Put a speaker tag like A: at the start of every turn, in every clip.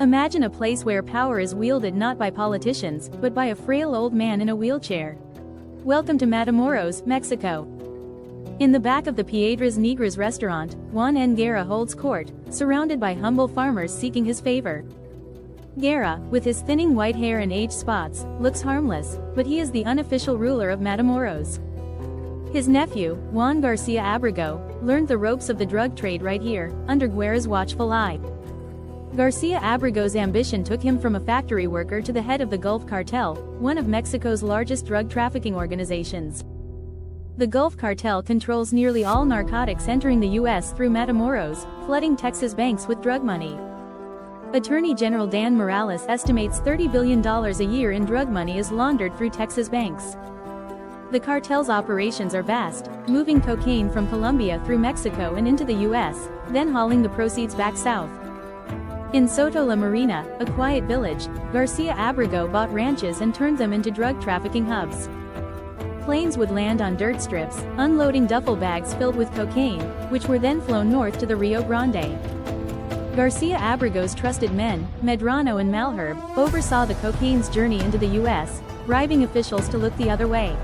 A: Imagine a place where power is wielded not by politicians, but by a frail old man in a wheelchair. Welcome to Matamoros, Mexico. In the back of the Piedras Negras restaurant, Juan N. Guerra holds court, surrounded by humble farmers seeking his favor. Guerra, with his thinning white hair and age spots, looks harmless, but he is the unofficial ruler of Matamoros. His nephew, Juan Garcia Abrego, learned the ropes of the drug trade right here, under Guerra's watchful eye. Garcia Abrego's ambition took him from a factory worker to the head of the Gulf Cartel, one of Mexico's largest drug trafficking organizations. The Gulf Cartel controls nearly all narcotics entering the U.S. through Matamoros, flooding Texas banks with drug money. Attorney General Dan Morales estimates $30 billion a year in drug money is laundered through Texas banks. The cartel's operations are vast, moving cocaine from Colombia through Mexico and into the U.S., then hauling the proceeds back south. In Soto La Marina, a quiet village, Garcia Abrego bought ranches and turned them into drug trafficking hubs. Planes would land on dirt strips, unloading duffel bags filled with cocaine, which were then flown north to the Rio Grande. Garcia Abrego's trusted men, Medrano and Malherbe, oversaw the cocaine's journey into the U.S., bribing officials to look the other way.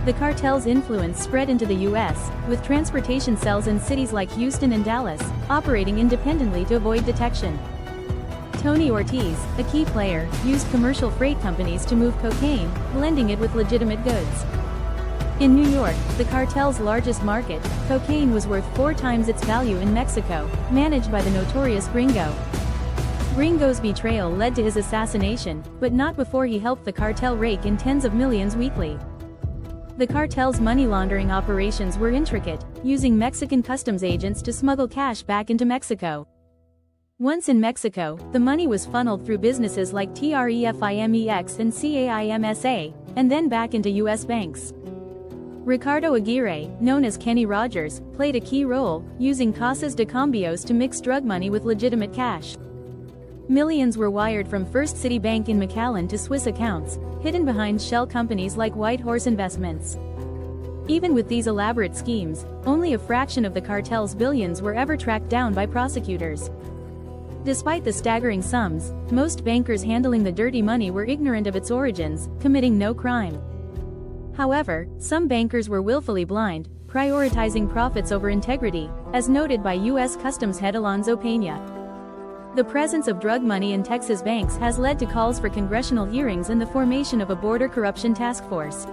A: The cartel's influence spread into the U.S., with transportation cells in cities like Houston and Dallas, operating independently to avoid detection. Tony Ortiz, a key player, used commercial freight companies to move cocaine, blending it with legitimate goods. In New York, the cartel's largest market, cocaine was worth 4 times its value in Mexico, managed by the notorious Gringo. Gringo's betrayal led to his assassination, but not before he helped the cartel rake in tens of millions weekly. The cartel's money laundering operations were intricate, using Mexican customs agents to smuggle cash back into Mexico. Once in Mexico, the money was funneled through businesses like TREFIMEX and CAIMSA, and then back into U.S. banks. Ricardo Aguirre, known as Kenny Rogers, played a key role, using casas de cambios to mix drug money with legitimate cash. Millions were wired from First City Bank in McAllen to Swiss accounts, hidden behind shell companies like White Horse Investments. Even with these elaborate schemes, only a fraction of the cartel's billions were ever tracked down by prosecutors. Despite the staggering sums, most bankers handling the dirty money were ignorant of its origins, committing no crime. However, some bankers were willfully blind, prioritizing profits over integrity, as noted by U.S. Customs head Alonzo Peña. The presence of drug money in Texas banks has led to calls for congressional hearings and the formation of a border corruption task force.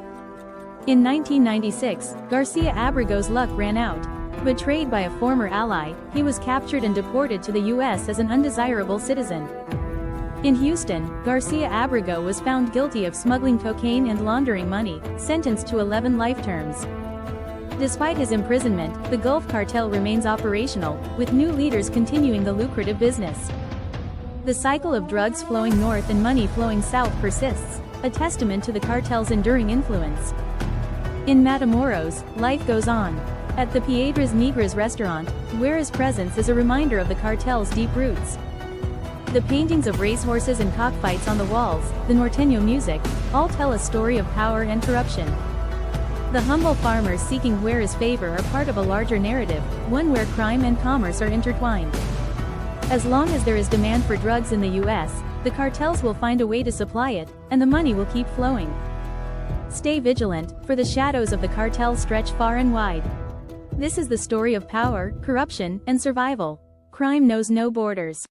A: In 1996, Garcia Abrego's luck ran out. Betrayed by a former ally, he was captured and deported to the U.S. as an undesirable citizen. In Houston, Garcia Abrego was found guilty of smuggling cocaine and laundering money, sentenced to 11 life terms. Despite his imprisonment, the Gulf Cartel remains operational, with new leaders continuing the lucrative business. The cycle of drugs flowing north and money flowing south persists, a testament to the cartel's enduring influence. In Matamoros, life goes on. At the Piedras Negras restaurant, Guerra's presence is a reminder of the cartel's deep roots. The paintings of racehorses and cockfights on the walls, the norteño music, all tell a story of power and corruption. The humble farmers seeking Guerra's favor are part of a larger narrative, one where crime and commerce are intertwined. As long as there is demand for drugs in the U.S., the cartels will find a way to supply it, and the money will keep flowing. Stay vigilant, for the shadows of the cartel stretch far and wide. This is the story of power, corruption, and survival. Crime knows no borders.